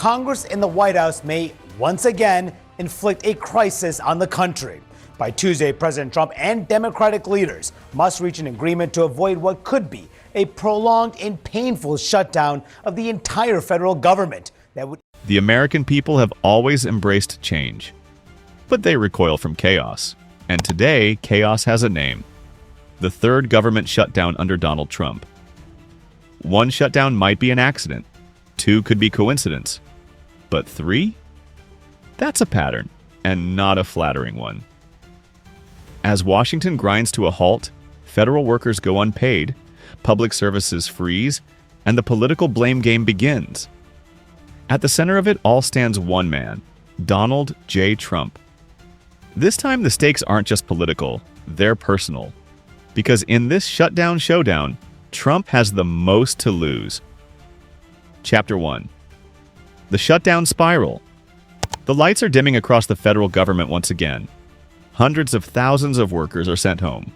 Congress and the White House may once again inflict a crisis on the country. By Tuesday, President Trump and Democratic leaders must reach an agreement to avoid what could be a prolonged and painful shutdown of the entire federal government that would. The American people have always embraced change, but they recoil from chaos. And today, chaos has a name: the third government shutdown under Donald Trump. One shutdown might be an accident, two could be coincidence, but three? That's a pattern, and not a flattering one. As Washington grinds to a halt, federal workers go unpaid, public services freeze, and the political blame game begins. At the center of it all stands one man, Donald J. Trump. This time the stakes aren't just political, they're personal. Because in this shutdown showdown, Trump has the most to lose. Chapter 1. The Shutdown Spiral. The lights are dimming across the federal government once again. Hundreds of thousands of workers are sent home.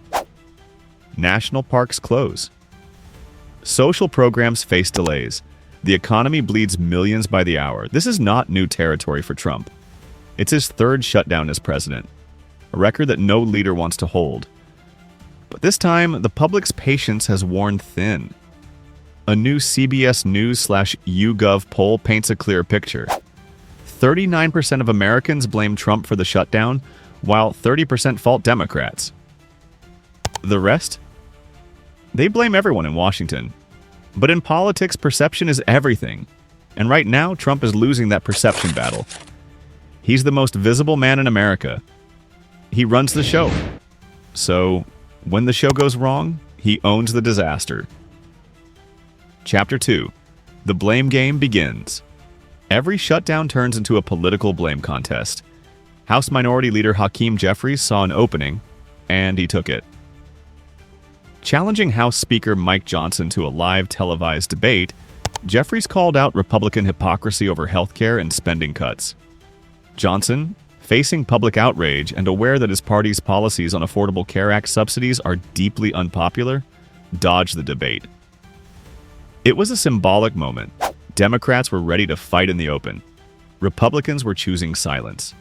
National parks close. Social programs face delays. The economy bleeds millions by the hour. This is not new territory for Trump. It's his third shutdown as president, a record that no leader wants to hold. But this time, the public's patience has worn thin. A new CBS News/YouGov poll paints a clear picture. 39% of Americans blame Trump for the shutdown, while 30% fault Democrats. The rest? They blame everyone in Washington. But in politics, perception is everything. And right now, Trump is losing that perception battle. He's the most visible man in America. He runs the show. So, when the show goes wrong, he owns the disaster. Chapter 2. The blame game begins. Every shutdown turns into a political blame contest. House Minority Leader Hakeem Jeffries saw an opening, and he took it. Challenging House Speaker Mike Johnson to a live televised debate, Jeffries called out Republican hypocrisy over healthcare and spending cuts. Johnson, facing public outrage and aware that his party's policies on Affordable Care Act subsidies are deeply unpopular, dodged the debate. It was a symbolic moment. Democrats were ready to fight in the open. Republicans were choosing silence.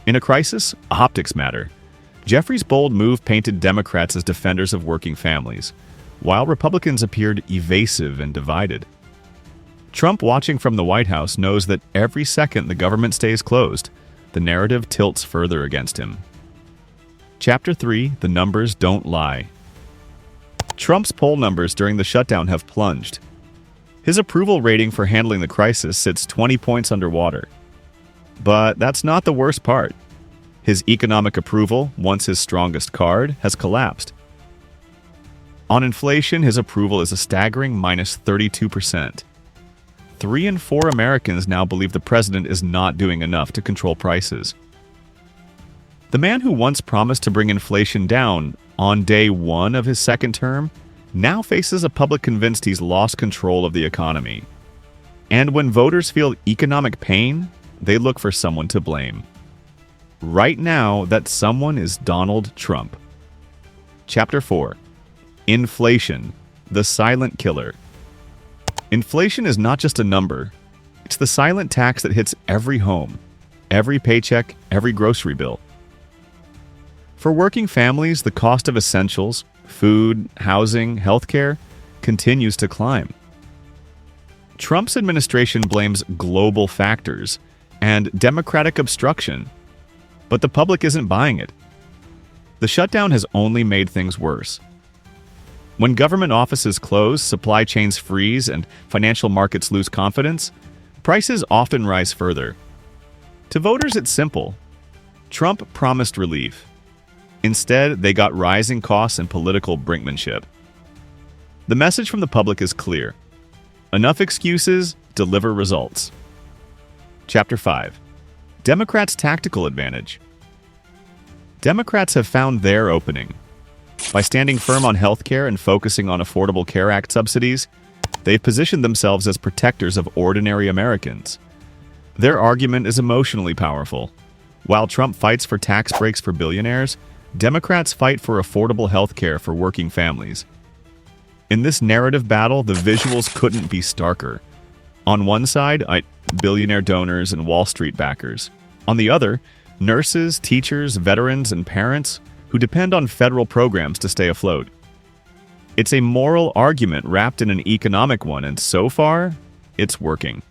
In a crisis, optics matter. Jeffries' bold move painted Democrats as defenders of working families, while Republicans appeared evasive and divided. Trump, watching from the White House, knows that every second the government stays closed, the narrative tilts further against him. Chapter 3. The numbers don't lie. Trump's poll numbers during the shutdown have plunged. His approval rating for handling the crisis sits 20 points underwater. But that's not the worst part. His economic approval, once his strongest card, has collapsed. On inflation, his approval is a staggering minus 32%. 3 in 4 Americans now believe the president is not doing enough to control prices. The man who once promised to bring inflation down on day 1 of his second term now faces a public convinced he's lost control of the economy. And when voters feel economic pain, they look for someone to blame. Right now, that someone is Donald Trump. Chapter 4. Inflation, the silent killer. Inflation is not just a number. It's the silent tax that hits every home, every paycheck, every grocery bill. For working families, the cost of essentials, food, housing, healthcare, continues to climb. Trump's administration blames global factors and democratic obstruction, but the public isn't buying it. The shutdown has only made things worse. When government offices close, supply chains freeze, and financial markets lose confidence, prices often rise further. To voters, it's simple. Trump promised relief. Instead, they got rising costs and political brinkmanship. The message from the public is clear. Enough excuses, deliver results. Chapter 5. Democrats' tactical advantage. Democrats have found their opening. By standing firm on health care and focusing on Affordable Care Act subsidies, they've positioned themselves as protectors of ordinary Americans. Their argument is emotionally powerful. While Trump fights for tax breaks for billionaires, Democrats fight for affordable health care for working families. In this narrative battle, the visuals couldn't be starker. On one side, billionaire donors and Wall Street backers. On the other, nurses, teachers, veterans, and parents who depend on federal programs to stay afloat. It's a moral argument wrapped in an economic one, and so far, it's working.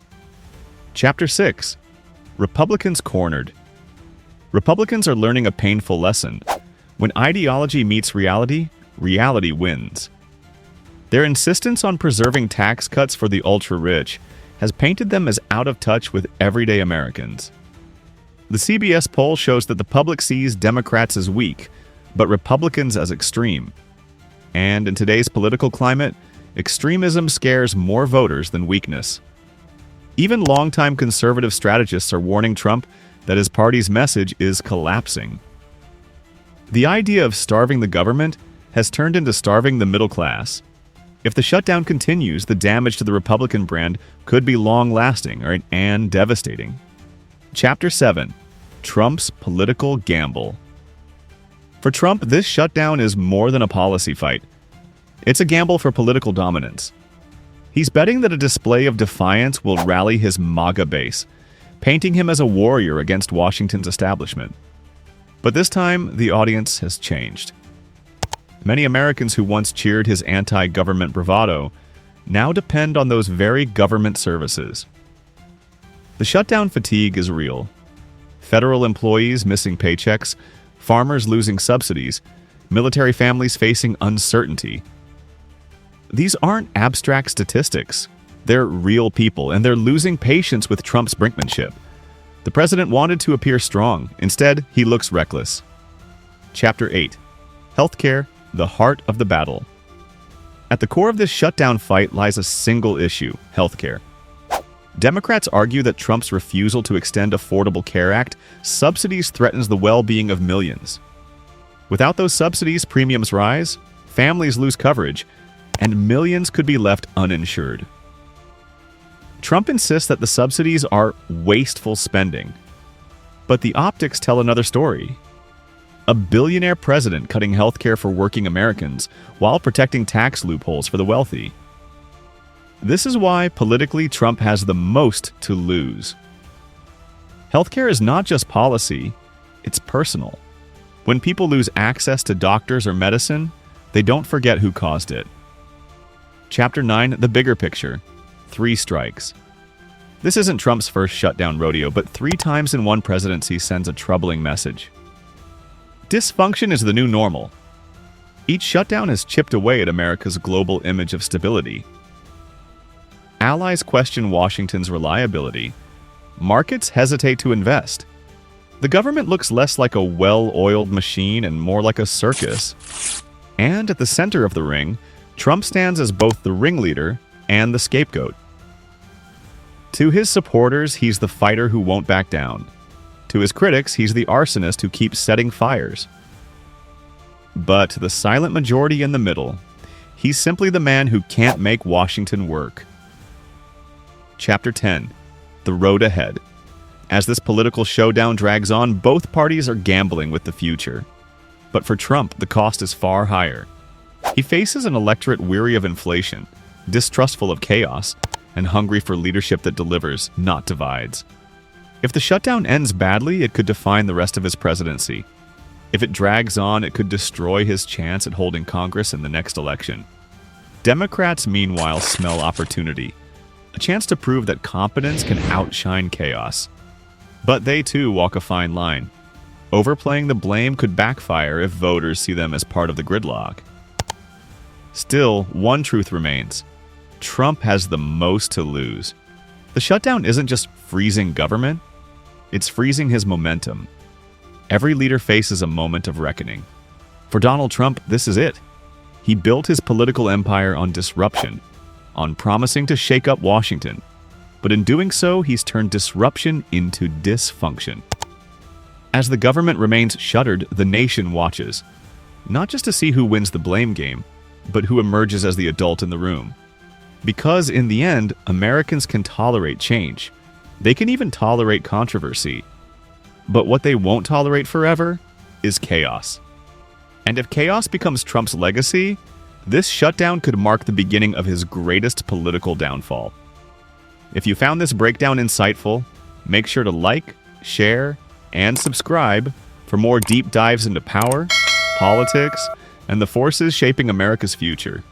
Chapter 6. Republicans Cornered. Republicans are learning a painful lesson. When ideology meets reality, reality wins. Their insistence on preserving tax cuts for the ultra-rich has painted them as out of touch with everyday Americans. The CBS poll shows that the public sees Democrats as weak, but Republicans as extreme. And in today's political climate, extremism scares more voters than weakness. Even longtime conservative strategists are warning Trump that his party's message is collapsing. The idea of starving the government has turned into starving the middle class. If the shutdown continues, the damage to the Republican brand could be long-lasting and devastating. Chapter 7. Trump's Political Gamble. For Trump, this shutdown is more than a policy fight. It's a gamble for political dominance. He's betting that a display of defiance will rally his MAGA base, painting him as a warrior against Washington's establishment. But this time, the audience has changed. Many Americans who once cheered his anti-government bravado now depend on those very government services. The shutdown fatigue is real. Federal employees missing paychecks, farmers losing subsidies, military families facing uncertainty. These aren't abstract statistics. They're real people, and they're losing patience with Trump's brinkmanship. The president wanted to appear strong. Instead, he looks reckless. Chapter 8. Healthcare, the heart of the battle. At the core of this shutdown fight lies a single issue: healthcare. Democrats argue that Trump's refusal to extend Affordable Care Act subsidies threatens the well-being of millions. Without those subsidies, premiums rise, families lose coverage, and millions could be left uninsured. Trump insists that the subsidies are wasteful spending. But the optics tell another story. A billionaire president cutting health care for working Americans while protecting tax loopholes for the wealthy. This is why, politically, Trump has the most to lose. Healthcare is not just policy, it's personal. When people lose access to doctors or medicine, they don't forget who caused it. Chapter 9, the bigger picture. 3 strikes. This isn't Trump's first shutdown rodeo, but 3 times in one presidency sends a troubling message. Dysfunction is the new normal. Each shutdown has chipped away at America's global image of stability. Allies question Washington's reliability. Markets hesitate to invest. The government looks less like a well-oiled machine and more like a circus. And at the center of the ring, Trump stands as both the ringleader and the scapegoat. To his supporters, he's the fighter who won't back down. To his critics, he's the arsonist who keeps setting fires. But to the silent majority in the middle, he's simply the man who can't make Washington work. Chapter 10. The Road Ahead. As this political showdown drags on, both parties are gambling with the future. But for Trump, the cost is far higher. He faces an electorate weary of inflation, distrustful of chaos, and hungry for leadership that delivers, not divides. If the shutdown ends badly, it could define the rest of his presidency. If it drags on, it could destroy his chance at holding Congress in the next election. Democrats, meanwhile, smell opportunity. A chance to prove that competence can outshine chaos. But they too walk a fine line. Overplaying the blame could backfire if voters see them as part of the gridlock. Still, one truth remains. Trump has the most to lose. The shutdown isn't just freezing government, it's freezing his momentum. Every leader faces a moment of reckoning. For Donald Trump, this is it. He built his political empire on disruption, on promising to shake up Washington. But in doing so, he's turned disruption into dysfunction. As the government remains shuttered, the nation watches. Not just to see who wins the blame game, but who emerges as the adult in the room. Because in the end, Americans can tolerate change. They can even tolerate controversy. But what they won't tolerate forever is chaos. And if chaos becomes Trump's legacy, this shutdown could mark the beginning of his greatest political downfall. If you found this breakdown insightful, make sure to like, share, and subscribe for more deep dives into power, politics, and the forces shaping America's future.